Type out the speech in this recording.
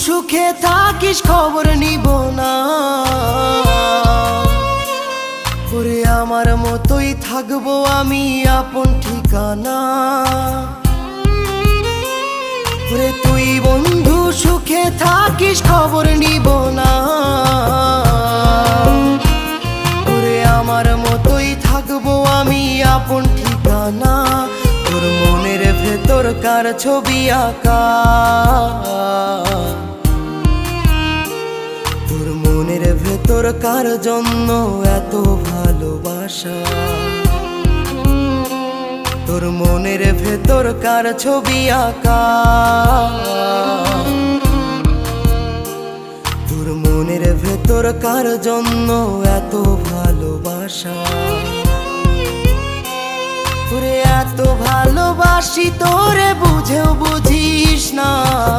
সুখে থাকিস খবর নিব না, ওরে আমার মতোই থাকবো আমি আপন ঠিকানা। ওরে তুই বন্ধু সুখে থাকিস খবর নিব না, ওরে আমার মতোই থাকবো আমি আপন ঠিকানা। তোর মনের ভেতর কার ছবি আঁকা, তোর মনের ভেতর কার জন্য এত ভালোবাসা, তোর মনের ভেতর কার ছবি আঁকা, তোর মনের ভেতর কার জন্য এত ভালোবাসা। তোরে এত ভালোবাসি তোরে বুঝেও বুঝিস না।